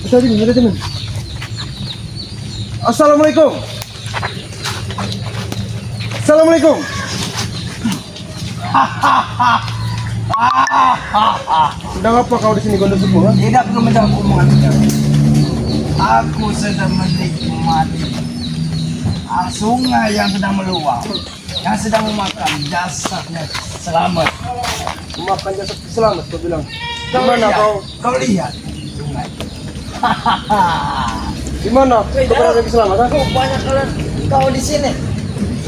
Ada teman. Assalamualaikum. Assalamualaikum. Sedang apa kau di sini Gondok Supo? Tidak perlu menjawab omongan aku sedang menikmati sungai yang sedang meluap, yang sedang memakan jasadnya Selamat. Makan jasad Selamat kau bilang. Kau Gimana lihat, kau? kau lihat sungai. Gimana? Kau berada di Selamat? Kau banyak kalian kau di sini.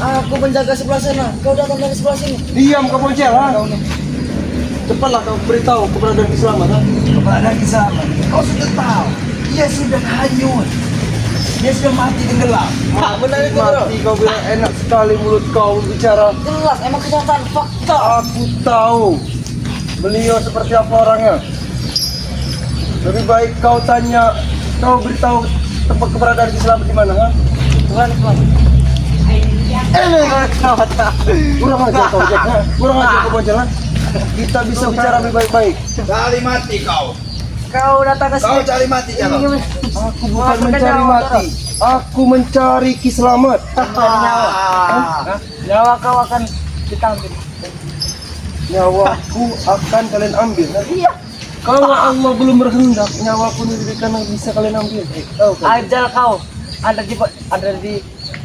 Aku menjaga sebelah sana. Kau datang dari sebelah sini. Diam kau boncel, ha? Kau nih, Cepatlah kau beritahu keberadaan di Selamat, ha? kepada Selamat. Kau sudah tahu, dia sudah hanyut. Dia sudah mati tenggelam. Benar itu bro. Mati kau bilang enak sekali mulut kau bicara. Jelas emang kenyataan fakta. Aku tahu beliau seperti apa orangnya. Lebih baik kau tanya, kau beritahu tempat keberadaan di Selamat di mana, ha? Tuhan Tuhan. Kurang ajar kau, Jack, ha? Kurang ajar kau boncel, ha? Kita bisa bicara lebih baik-baik. Cari mati kau. Kau datang ke Kau sini. cari mati jangan. Aku bukan mencari mati, aku mencari Ki Selamat. Nyawa kau akan kita ambil. Nyawaku akan kalian ambil. Iya. Kalau Allah belum berkehendak, nyawaku ini diberikan yang bisa kalian ambil. Tahu kan? Ajal kau ada di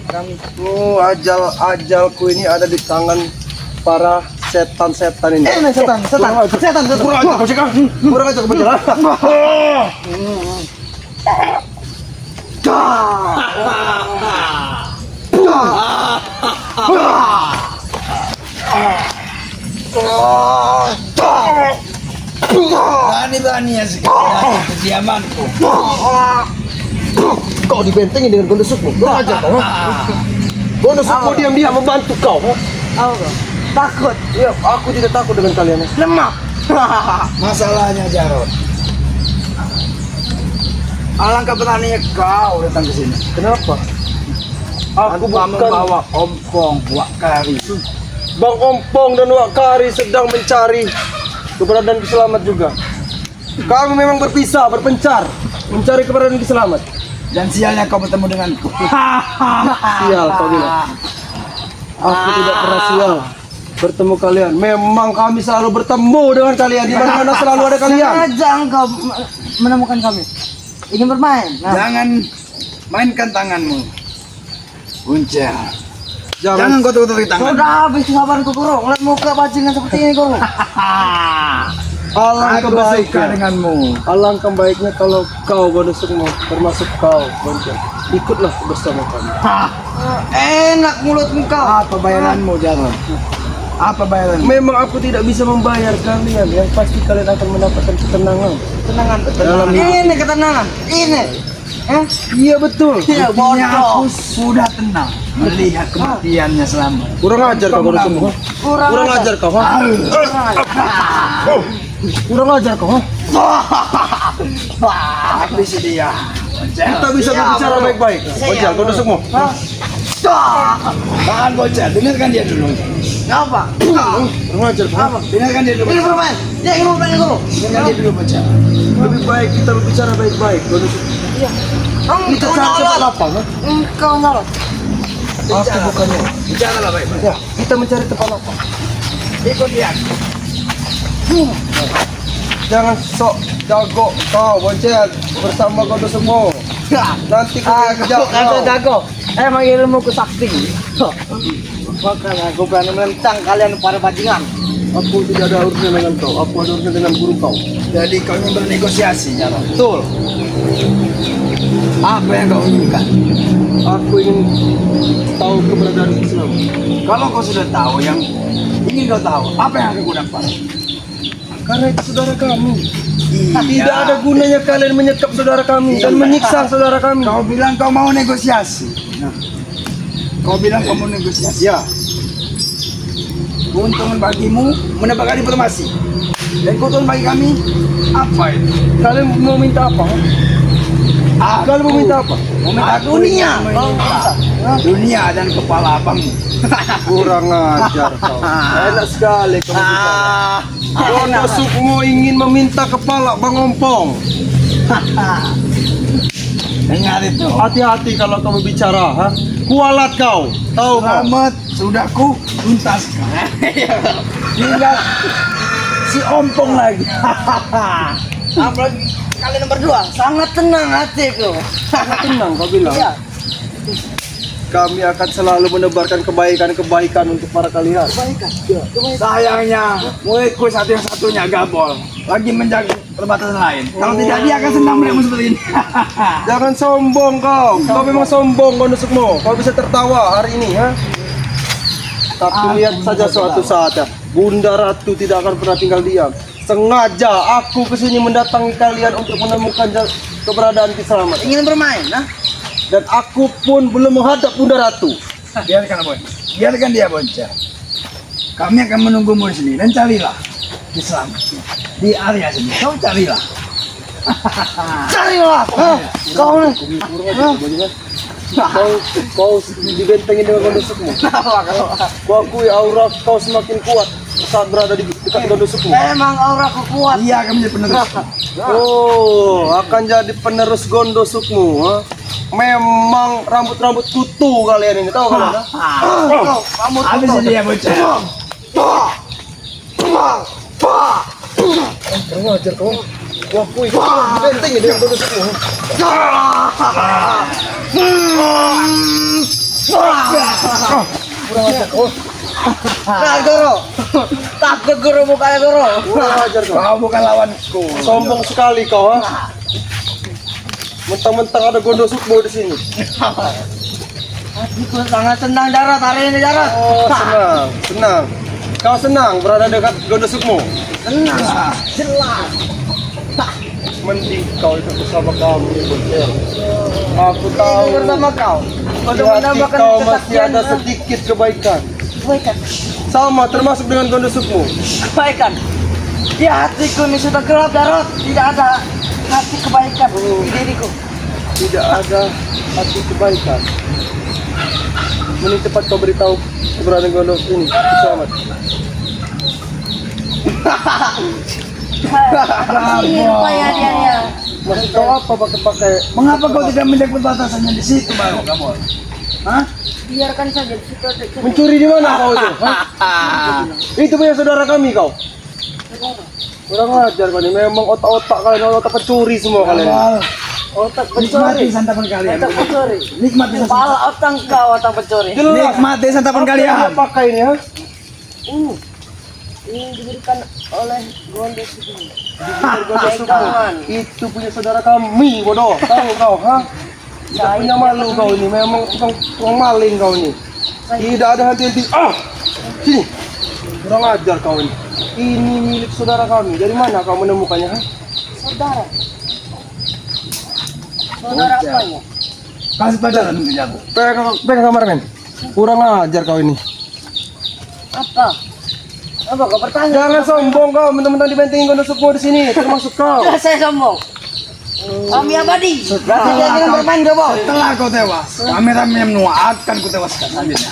kami. Oh, ajalku ini ada di tangan para setan-setan ini. setan. Kurang ajar kau cekang. Kurang ajar kau berjalan. Berani-beraninya sekali datang ke kediamanku. Kau dibentengin dengan Gondok Supo. Kurang ajar kau. Gondok Supo diam-diam membantu kau. Kau takut. Ya, aku tidak takut dengan kalian. Lemah. Masalahnya Jarod, alangkah beraninya kau datang ke sini. Kenapa? Aku Tanpa bukan membawa ompong buat kari. Bang Ompong dan Wak Kari sedang mencari keberadaan Ki Selamat juga. Kami memang berpisah, berpencar, mencari keberadaan Ki Selamat. Dan sialnya kau bertemu denganku. Sial kau bilang. Aku tidak pernah sial bertemu kalian. Memang kami selalu bertemu dengan kalian. Di mana-mana selalu ada kalian. Sengaja engkau menemukan kami. Ingin bermain. Nah. Jangan mainkan tanganmu. Buncel. Jangan kau tutupi tangan. Sudah habis kesabaranku kurung. Lihat muka bajingan seperti ini kurung. Alangkah Aku suka baiknya, denganmu. alangkah baiknya kalau kau Gondok Supo, termasuk kau Boncel, ikutlah bersama kami. Enak mulut engkau. Apa bayaranmu Jarod? Apa bayaranmu? Memang aku tidak bisa membayar kalian. Yang pasti kalian akan mendapatkan ketenangan. Ketenangan. Dalam hidup. Ini ketenangan. Ini. Iya betul. Iya Buktinya aku bodoh. sudah tenang melihat kematiannya Selamat. Kurang ajar kau Gondok Supo. Kurang ajar kau. Ha? Kurang ajar kau. Ha? Habis dia. Kita bisa berbicara baik-baik. Boncel, Gondok Supo. Tahan bocah, dengarkan dia dulu. Apa? Kurang ajar kau. Dengarkan dia dulu. Ingin bermain. Dia ingin bermain dulu. Dengarkan dia dulu bocah. Lebih baik kita berbicara baik-baik. Gondok Supo. Iya. Kita Engkau cari tempat nyolot. lapang. Ha? Engkau nyolot. Aku bukannya. Bicaralah baik-baik. Ya, kita mencari tempat lapang. Ikut dia. Jangan sok jago kau Boncel bersama Gondok Supo. Nanti kau kejar kau. Jago. Emang ilmuku sakti. Makanya aku berani menentang kalian para bajingan. Aku tidak ada urusan dengan kau. Aku ada urusan dengan guru kau. Jadi kau ingin bernegosiasi, Jarod. Betul. Apa yang kau inginkan? Aku ingin tahu keberadaan Ki Selamat. Kalau kau sudah tahu yang ingin kau tahu, apa yang akan kau dapat? Karena itu saudara kami. Tidak ada gunanya kalian menyekap saudara kami dan menyiksa saudara kami. Kau bilang kau mau negosiasi. Nah, kau bilang kau mau negosiasi. Ya, Keuntungan bagimu mendapatkan informasi. Dan keuntungan bagi kami apa itu? kalian mau minta apa? Kalian mau minta apa? Meminta dunia. Dunia dan kepala abangmu. Kurang ajar kau. Enak sekali kau bicara. Gondok Sukmo ingin meminta kepala Bang Ompong. Dengar itu. Hati-hati kalau kamu bicara, ha? Kualat kau, tahu kau? Selamat, sudah ku tuntaskan. Tinggal si Ompong lagi. Apalagi kalian berdua sangat tenang hatiku. Tenang kau bilang. Iya. Kami akan selalu menebarkan kebaikan-kebaikan untuk para kalian. Kebaikan. Sayangnya muridku satu-satunya Gabol lagi menjaga perbatasan lain. Kalau tidak dia akan senang melihatmu seperti ini. Jangan sombong kau. Kau memang sombong, Gondok Sukmo. Kau bisa tertawa hari ini, ha? Tapi lihat saja suatu saat ya, Bunda Ratu tidak akan pernah tinggal diam. Sengaja aku kesini mendatangi kalian untuk menemukan keberadaan Ki Slamet. Ingin bermain, nah? Dan aku pun belum menghadap Bunda Ratu. Biarkan Bon. Biarkan dia Bonca. Kami akan menunggumu di sini dan carilah Ki Slamet di area sini. Kau carilah. Carilah. Kau nih. Kau dibentengin dengan Gondok Sukmo. Kau akui aura kau semakin kuat saat berada di dekat Gondok Sukmo. Emang auraku kuat. Dia akan menjadi penerus. Oh, akan jadi penerus Gondok Sukmo, ha? Memang rambut-rambut kutu kalian ini, tahu kalian? Ha? Kamu Habis ini dia Bonca. Kurang ajar kau. Kau akui kau dibentengin dengan Gondok Sukmo. Kurang ajar kau. Nah, Goro. Takut Goro mukanya Goro. Kurang ajar kau. Kau bukan lawanku. Sombong sekali kau, ha? Mentang-mentang ada Gondok Sukmo di sini. Hatiku sangat senang Darat hari ini Darat. Oh, senang, senang. Kau senang berada dekat Gondok Sukmo? Senang. Jelas. Mending kau ikut bersama kami, Boncer. Aku tahu Ingin bersama kau. di Untuk hati menambahkan kau masih kesaktian. ada sedikit kebaikan. Kebaikan. Sama termasuk dengan Gondok Sukmo. Kebaikan. Di hatiku ini sudah gelap Darat. Tidak ada hati kebaikan di diriku. Tidak ada hati kebaikan. Mending cepat kau beritahu keberadaan Gondok ini. Selamat. Rupanya dia. Maksud kau apa pakai? Mengapa kau tidak menjaga perbatasannya di situ, Bang Gabol? Hah? Biarkan saja di situ ada cerita. Mencuri di mana kau itu? Hah? Itu punya saudara kami kau. Kurang ajar kau ini. Memang otak-otak kalian, otak pencuri semua kalian. Gabol, Otak nikmati pencuri. santapan kalian. Otak pencuri. Nikmati santapan. Kepala otak kau otak pencuri. Jelas. Nikmati santapan Apa kalian. yang dia pakai ini, ha? Ini diberikan oleh Gondok Sukmo. Gondok Sukmo. Itu punya saudara kami, bodoh. Tahu kau, ha? Tidak punya malu kau ini. Memang tukang maling kau ini. Tidak ada hati-hati. Ah, sini. Kurang ajar kau ini. Ini milik saudara kami. Dari mana kau menemukannya, ha? Saudara. Saudara apanya? Kasih pelajaran untuk jago. Pegang kameramen. Kurang ajar kau ini. Apa? Apa kau bertanya? Jangan sombong kau, mentang-mentang dibentengin Gondok Sukmo di sini, termasuk kau. Jelas saya sombong. Kami abadi. Berarti dia ingin bermain Gabol. Setelah kau tewas, kameramen akan ku tewaskan habisnya.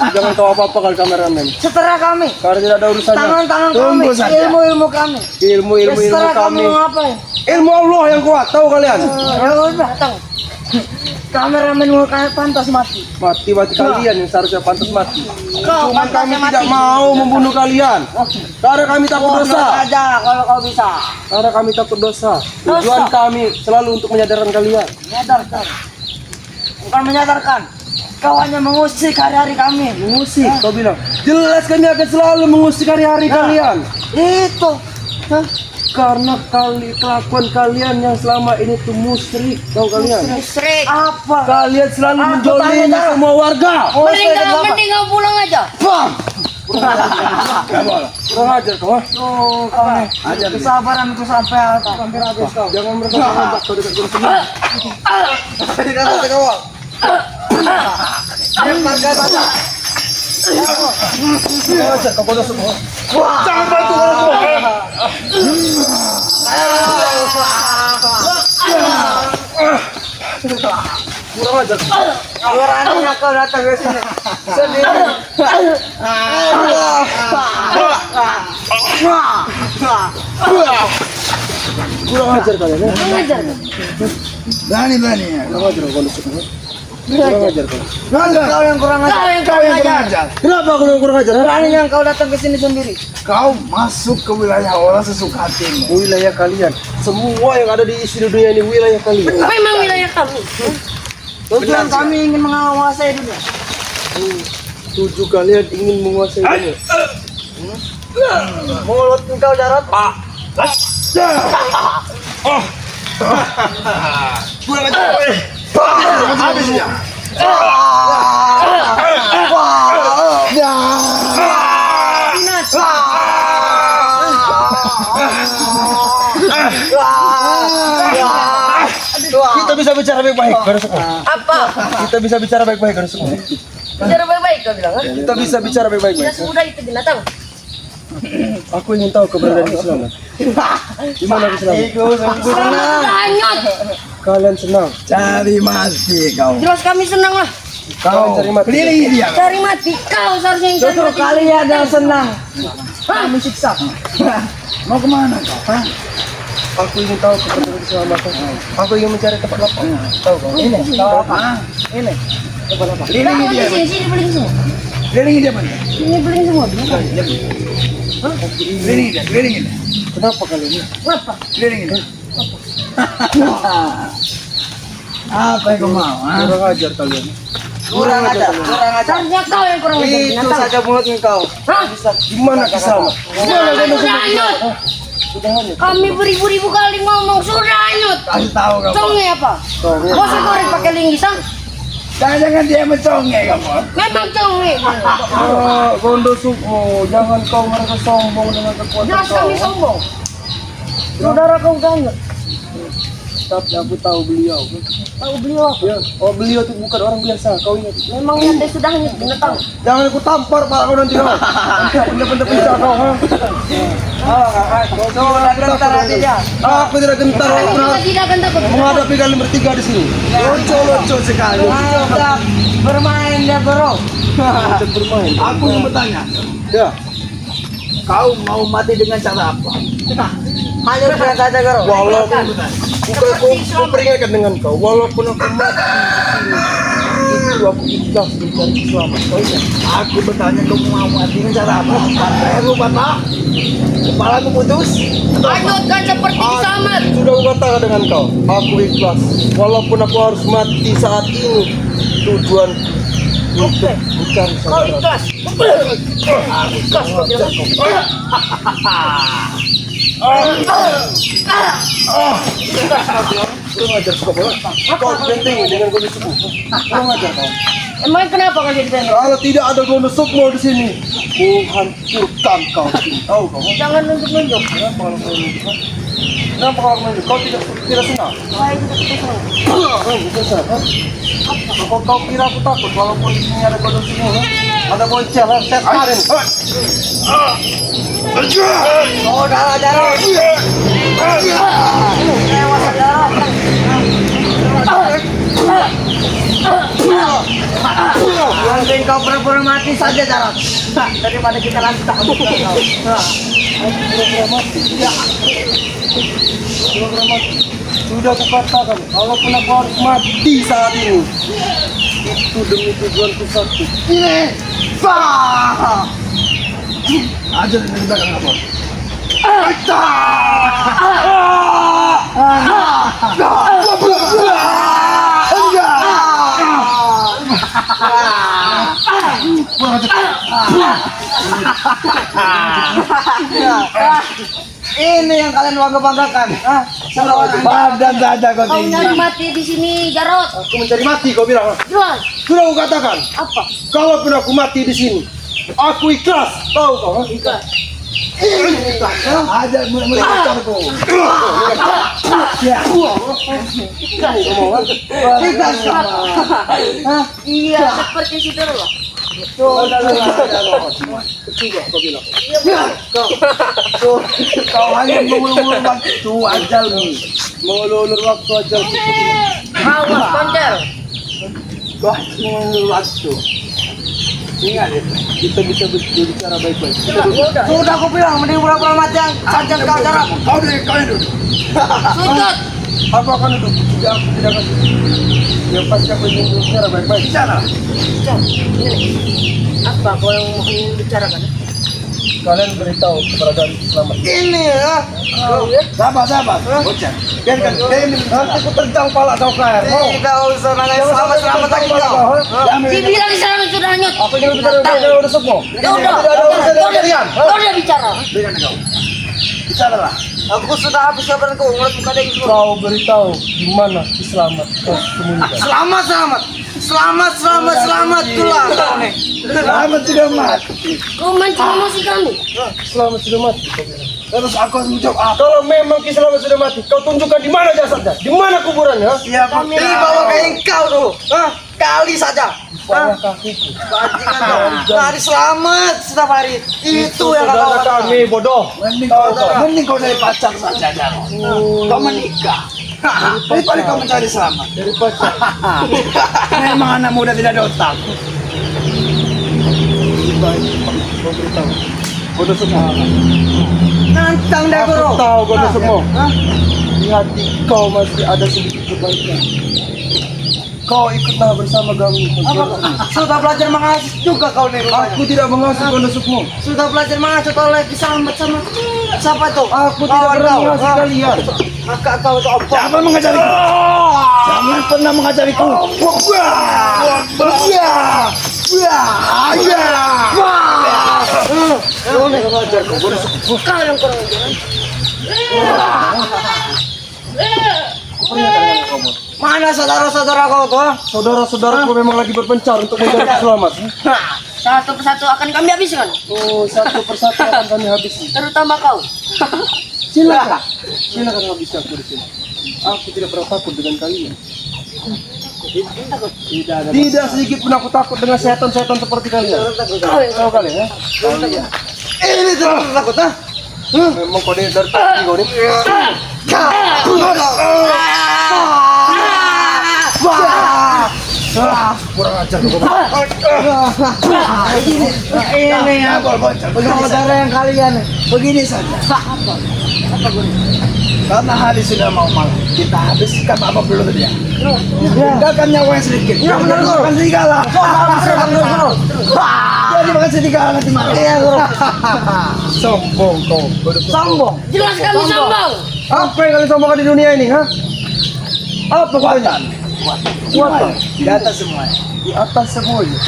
Jangan kau apa-apa kali kameramen. Setelah kami. Karena tidak ada urusannya. Tangan-tangan kami. Tunggu saja. Ilmu-ilmu kami. Ilmu Setelah kami. kami mau apa ya? Ilmu Allah yang kuat, tahu kalian? Ya udah, tahu. Kameramen mukanya pantas mati. Mati kalian yang seharusnya pantas mati. Kau Cuma kami pantasnya tidak mati. mau membunuh kalian. Karena kami takut Bunuh dosa. saja kalau kau bisa. Karena kami takut dosa. Tujuan kami selalu untuk menyadarkan kalian. Menyadarkan. Bukan menyadarkan. Kau hanya mengusik hari-hari kami. Mengusik, kau bilang. Jelas kami akan selalu mengusik hari-hari kalian. Itu. Hah? Karena kelakuan kalian yang selama ini tuh musyrik, tahu kalian? Musyrik. Apa? Kalian selalu Aku menjolimi tanya, semua warga. Mending kau pulang aja. Bang! Gabol. Kurang ajar kau, ha? Tuh, kau nih. Ajar nih. Kesabaran itu sampai hampir habis kau. Jangan merasa kau dekat Gondok Sukmo. Dekat kau. Kurang ajar kau Gondok Sukmo. Jangan bantu Gondok Sukmo. Kurang ajar. Beraninya kau datang ke sini sendiri. Kurang ajar kalian ya. Mengajar. Berani ya. Kurang ajar kalau nusuk. Kurang ajar kau. Kau yang kurang ajar. Kau yang kurang ajar. Kenapa aku kurang ajar? Beraninya kau datang ke sini sendiri. Kau masuk ke wilayah orang sesuka hatimu. Wilayah kalian. Semua yang ada di isi dunia ini wilayah kalian. Memang wilayah kami. Tujuan kami ingin menguasai dunia. Tujuh kalian ingin menguasai dunia. Mulut engkau Jarot. Kurang ajar. Habis ya. Kita bisa bicara baik-baik, baru semua. Apa? Kita bisa bicara baik-baik, baru semua. Bicara baik-baik kau bilang. Kita bisa bicara baik-baik. Tidak semudah itu binatang. Aku ingin tahu keberadaan Kiselamat. Di mana Kiselamat? Selamat hanyut. Kalian senang. Cari mati kau. Jelas kami senang lah. Kau cari mati. kelilingi dia. Cari mati kau seharusnya yang cari mati. Kalian yang senang. Kami siksa. Mau kemana kau? Hah? Aku ingin tahu keberadaan Kiselamat. Aku ingin mencari tempat lapang. Tahu kau? Ini. Tahu apa? Ini. Tempat lapang. Kelilingi Kau dia. di sini beling semua. Kelilingi dia mana? Ini beling semua. Kelilingi dia. Kelilingi dia. Kenapa kalian ini? Apa? Kelilingi dia. Apa yang kau mau? Ha? Kurang ajar kalian. Kurang ajar. Seharusnya kau yang kurang ajar binatang. mulut engkau. Hah? Di mana Kiselamat? Sudah hanyut. Sudah hanyut. Kami beribu-ribu kali ngomong sudah hanyut. Kasih tahu kau. Conge apa? Kau sekorek pakai linggisan? Jangan dia menconge kamu. Memang conge. Gondo Suko, jangan kau merasa sombong dengan kekuatan Jelas kau. kami sombong. Saudara kau udah hanyut. Tapi aku tahu beliau. Tahu beliau apa? Ya, oh beliau itu bukan orang biasa. Kau ingat? Memangnya dia sudah hanyut binatang. Jangan aku tampar pak kau nanti kau. Nanti aku benda-benda pisah kau. Gentar hatinya. Aku tidak gentar. Aku Kita pernah tidak akan takut. menghadapi kalian bertiga di sini. Lucu sekali. Sudah bermain dia bro. Macam bermain. Aku yang bertanya. Ya. Kau mau mati dengan cara apa? Hanyut dengan saja bro. Walaupun aku peringatkan dengan kau, walaupun aku mati di sini, itu aku ikhlas mencari selamat. Kau ingat? Aku bertanya kau mau mati dengan cara apa? Pakai bapak. Kepalamu putus. Hanyutkan seperti kisamat. Sudah aku katakan dengan kau, aku ikhlas. Walaupun aku harus mati saat ini, tujuan untuk mencari Kau selamat. ikhlas. Ikhlas kau bilang. Kurang ajar kau bola. Kau penting dengan Gondo Sukmo. Kurang ajar kau. Emang kenapa kau jadi pendek? Kalau tidak ada Gondo Sukmo di sini, ku hancurkan kau. Tahu kau? Jangan nunjuk-nunjuk. Kenapa kalau kau menunjuk? Kenapa kalau menunjuk? Kau tidak senang? Saya tidak kesal. Bukan senang. Kau kira aku takut walaupun di sini ada Gondo Sukmo? Ada boncel, saya tarin. Saudara Jarot. Lewat Jarot. Mungkin kau pura-pura mati saja Jarot. Daripada kita lanjut tak Pura-pura mati. Sudah aku katakan, walaupun aku harus mati saat ini, itu demi tujuanku satu. Ajar dari belakang apa? Ini yang kalian bangga-banggakan. Badan saja kau Kau tinggi. nyari mati di sini Jarot. Aku mencari mati, kau bilang. Jual. Sudah aku katakan, Apa? kalaupun aku mati di sini, aku ikhlas. Tahu kau? Ikhlas. Ajar mulai kau. Ikhlas. Iya, seperti si Doro. Kau bilang. Kau hanya mengulur waktu ajalmu. Mengulur waktu aja. Awas, Pancer. Kau hanya mengulur waktu. Ingat itu. Kita bisa berbicara baik-baik. Sudah aku bilang, mending pura-pura mati yang saja kau Jarot. Kau duduk. Sudut. Aku akan duduk. Tidak, aku tidak akan. Yang pasti aku ingin berbicara baik-baik. Bicara. Apa kau yang mau bicarakan? Kalian beritahu keberadaan selamat. Ini ya. Sabar. Bocah. Biarkan. Nanti aku tendang pala kau ke air. Mau? Tidak usah nanya selamat lagi kau. Dibilang selamat sudah hanyut. Aku ingin bicara udah semua. Ya udah. Tidak ada urusan dengan kalian. Kau udah bicara. Berikan kau. Bicaralah. Aku sudah habis kabaran kau. Ngeliat muka dia gitu. Kau beritahu di mana selamat kau sembunyikan. Selamat itulah kau nih. Selamat sudah mati. Kau mancing emosi kami. Selamat sudah mati. Terus aku harus menjawab apa? Kalau memang Ki Selamat sudah mati, kau tunjukkan di mana jasadnya, di mana kuburannya. Ya, Di bawah engkau dulu. Kali saja. Bawah kakiku. Bajingan kau. Hari selamat setiap hari. Itu yang kau Saudara katakan. kami bodoh. Mending kau dari pacar saja, Jarot. Kau menikah. Daripada kau mencari selamat. Dari pacar. Memang anak muda tidak ada otak. Lebih baik kau beritahu. Bodoh semua. Nantang dah Aku guru. tahu bodoh semua. Di hati kau masih ada sedikit kebaikan. Kau ikutlah bersama kami. Sudah belajar mengasuh juga kau nih rupanya. Aku tidak mengasuh bodoh semua. Sudah belajar mengasuh kau lagi sama siapa tuh? Aku tidak pernah mengasuh kalian. Maka kau tuh apa? Jangan mengajariku. Jangan pernah mengajariku. Kau yang kurang ajar. Mana saudara-saudara kau tuh? Saudara-saudaraku memang lagi berpencar untuk mencari keselamatan. Satu persatu akan kami habiskan. Oh, satu persatu akan kami habisi. Terutama kau. Silakan habisi aku di sini. Aku tidak pernah takut dengan kalian. Tidak sedikit pun aku takut dengan setan-setan seperti kalian. Tahu kalian ya? Ini terus takut ah? Memang kau dari pagi kau ini. Kurang ajar kau. Ini ya, saudara yang kalian begini saja. Karena hari sudah mau malam, kita habiskan apa belum dia? Tinggalkan nyawa yang sedikit. Ya, benar, Guru. Makan serigala. Jadi makan serigala nanti malam. Iya guru. Sombong kau. Sombong. Jelas kami sombong. Apa yang kalian sombongkan di dunia ini, ha? Apa Kekuatan. Kuatan. Di atas semuanya. Di atas semuanya.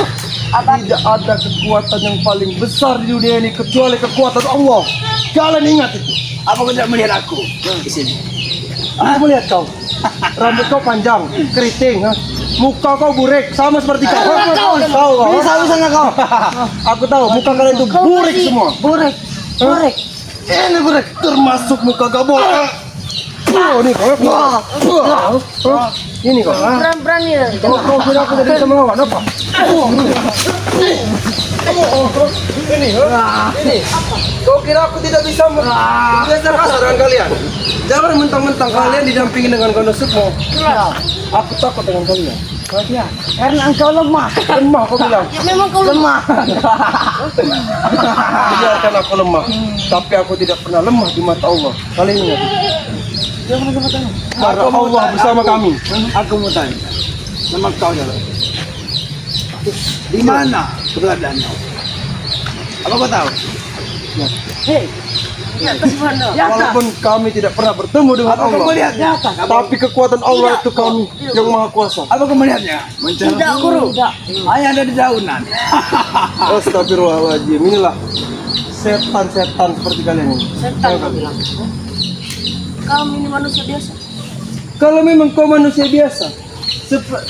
Tidak ada kekuatan yang paling besar di dunia ini kecuali kekuatan Allah. Kalian ingat itu. Apa kau tidak melihat aku di sini? Aku melihat kau. Rambut kau panjang, keriting, ha? Muka kau burik, sama seperti kau. Tahu kau? Bisa-bisanya kau. Aku tahu, muka kalian itu burik semua. Burik. Ini burik, termasuk muka kau burik. Oh, ini kau. Ini kau. Berani-berani. Kau kira aku tidak bisa melawan apa? Ini. Kau kira aku tidak bisa biasa kasar dengan kalian? Jangan mentang-mentang kalian didampingi dengan Konosukmo. Aku takut dengan kalian. Karena engkau lemah. Lemah kau bilang. Ya, memang kau lemah. Biarkan aku lemah, tapi aku tidak pernah lemah di mata Allah. Kalian ingat? Karena Allah bersama kami. Aku mau tanya. Nama kau Jarot. Di mana keberadaannya? Apa kau tahu? Ya, mana? Walaupun kami tidak pernah bertemu dengan Apa kau Allah, melihatnya? tapi kekuatan Allah itu kami yang maha kuasa. Apa kau melihatnya? Tidak, guru. Hanya ada di daunan. Astagfirullahaladzim, inilah setan-setan seperti kalian ini. Setan kau bilang. Kami ini manusia biasa. Kalau memang kau manusia biasa,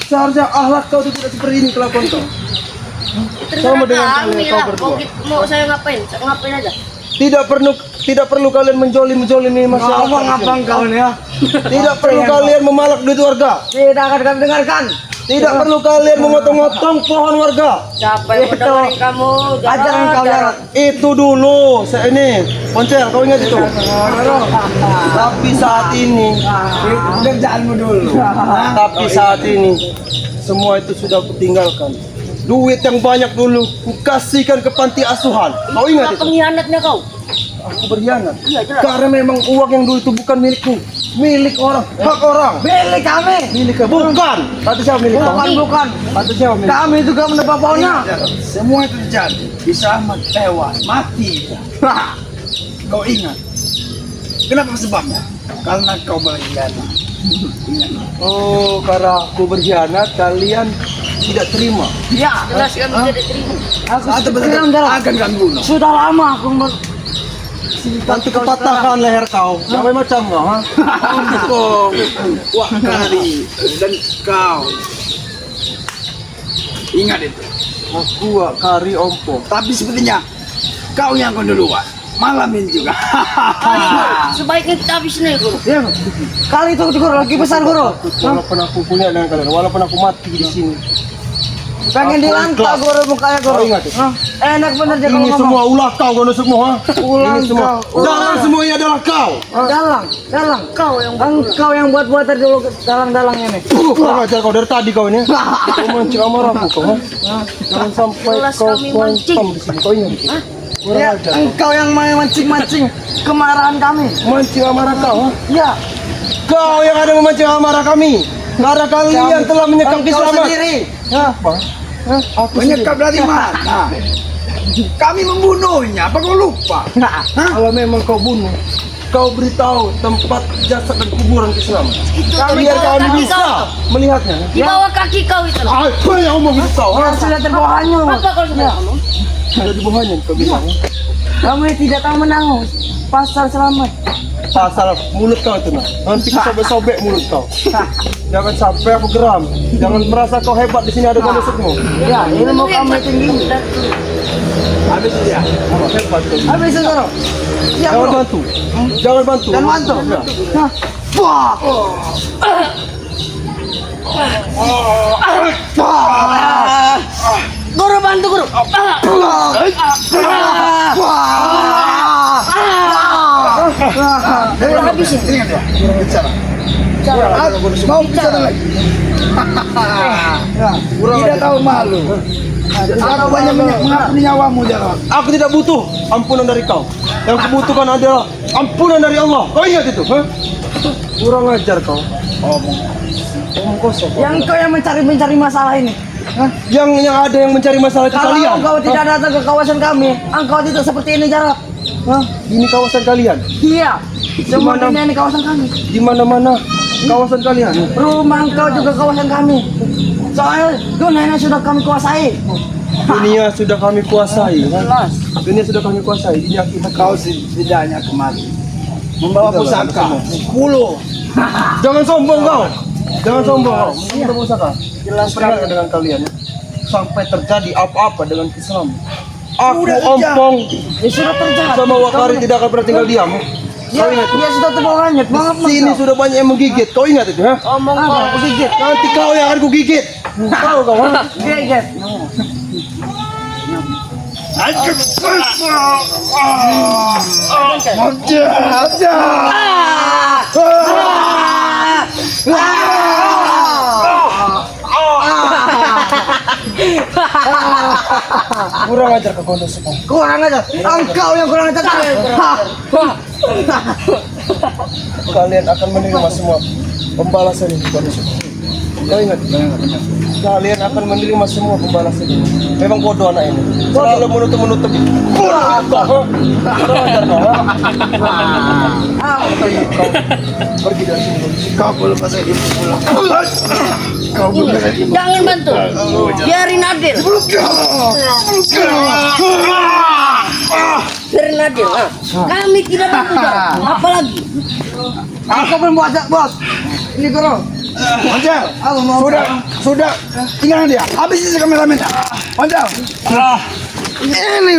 seharusnya akhlak kau itu tidak seperti ini kelakuan kau. Sama dengan kalian kami kau lah. berdua. Mau saya ngapain? Saya ngapain aja. Tidak perlu kalian menjolimi masyarakat. Ngomong apa engkau nih ya? Tidak perlu kalian memalak duit warga. Tidak akan kami dengarkan. Tidak perlu kalian memotong-motong pohon warga. Siapa yang Itu. mendengarin kamu? Ajaran kau Jarot. Itu dulu, ini, Poncel, kau ingat itu? Tapi saat ini, Kerjaanmu dulu. semua itu sudah aku tinggalkan. duit yang banyak dulu kukasihkan ke panti asuhan. Kau ingat itu? Pengkhianatnya kau. Aku berkhianat. Iya, jelas. Karena memang uang yang dulu itu bukan milikku, milik orang, hak orang. Milik kami. Milik bukan. Kata siapa milik kau? Bukan. Kata siapa milik? Kami juga mendapat baunya. Semua itu terjadi. Bisa amat tewas, mati. Kau ingat? Kenapa sebabnya? Karena kau berkhianat. Ingat. Oh, karena aku berkhianat, kalian tidak terima. Ya, Jelas kami tidak terima. aku Atau sekarang dalam. akan kami bunuh. Sudah lama aku Nanti kupatahkan leher kau. Sampai macam kau, ha? Kau, wah kali dan kau. Ingat itu. Aku kari ompo. Tapi sepertinya kau yang keduluan. Malam ini juga. Sebaiknya kita habisin aja, Guru. Ya, kali itu guru lagi besar guru. Walaupun aku punya dengan kalian, walaupun aku mati di sini. Pengen Aku dilantak ikhlas. guru mukanya guru. Kau ingat itu? Hah? Enak bener dia kalau Ini ngomong. semua ulah kau, kau semua, ha? Ulah Ini semua. kau. Dalang semuanya adalah kau. Dalang. Kau yang Engkau yang buat-buat tadi dulu dalang-dalangnya nih. Kurang ajar kau dari tadi kau ini. Kau mancing amarahku kau, ha? Jangan sampai Jelas kau kami mancing. di sini. Kau ingat itu? Kurang Ya, ajar. engkau yang mancing-mancing kemarahan kami. Mancing amarah kau, ha? Ya, Kau yang ada memancing amarah kami. Karena kalian telah menyekap engkau Islamat. sendiri. Apa? Hah? Aku Menyekap dari mana? Kami membunuhnya. Apa kau lupa? Nah, Kalau memang kau bunuh, kau beritahu tempat jasad dan kuburan Islam. Kami Biar bawa kami kaki bisa kau. melihatnya. Di bawah kaki kau itu. Apa yang ngomong itu kau? ya sudah terbawah hanyut. Apa kau sudah ngomong? Ada di bawahnya kau bilang. Kamu tidak tahu menanggung. Pasal selamat. Pasal mulut kau itu, nah. Nanti sobek-sobek mulut kau. Jangan sampai aku geram. Jangan merasa kau hebat di sini ada manusiamu. Ya, ilmu kamu tinggi. Habis dia. Apa hebat kau? Habis itu guru. Ya Jangan guru. bantu. Jangan bantu. Dan bantu. Ya. Hah? Wah. Guru bantu, Guru. Guru habisin. Ingat ya. Bicara. Mau bicara lagi. Tidak tahu malu. Kau banyak mengampuni nyawamu Jarot. Aku tidak butuh ampunan dari kau. Yang kubutuhkan adalah ampunan dari Allah. Kau ingat itu? Ha? Kurang ajar kau. Omong kosong. Yang kau yang mencari masalah ini. Hah? Yang ada yang mencari masalah itu Kalau kalian. engkau tidak datang ke kawasan kami, engkau tidak seperti ini Jarot. Hah? Ini kawasan kalian. Iya. Semua Di mana? dunia ini kawasan kami. Di mana-mana kawasan kalian. Rumah engkau juga kawasan kami. Soalnya dunia ini sudah kami kuasai. Dunia sudah kami kuasai. Ha? Jelas. Dunia sudah kami kuasai. Dunia kita Kau setidaknya kemari membawa Sudah lah, pusaka semua. 10. Jangan sombong kau. Jangan sombong kau. Kita pusaka. Jelas pernah dengan kalian. Sampai terjadi apa-apa dengan Islam. Aku Sudah terjadi. ompong Ya sudah terjadi. sama Wakari tidak akan pernah tinggal diam. Ya, dia sudah terbawa hanyut. Maaf, Sini sudah banyak yang menggigit. Kau ingat itu, ha? Omong kau. Aku gigit. Nanti kau yang akan kugigit. Tahu kau, ha? Gigit. Kurang ajar ke kondisi kau. Kurang aja. Engkau yang kurang aja. Kalian akan menerima semua pembalasan ini kondisi kau. Kau ingat? Kalian akan menerima semua pembalasan ini. Memang bodoh anak ini. Selalu menutup. Bodoh kau, ha? Kurang ajar kau, ha? Kau pergi dari sini. Kau belum pasal ibu pulang. Kau belum pasal ibu. Jangan bantu. Biarin adil. Biarin adil. Kami tidak bantu. Jarot. Apalagi? Aku belum buat bos. Ini guru. Panjang. Sudah. Tinggal dia. Habis ini kameramen. Panjang. Ini.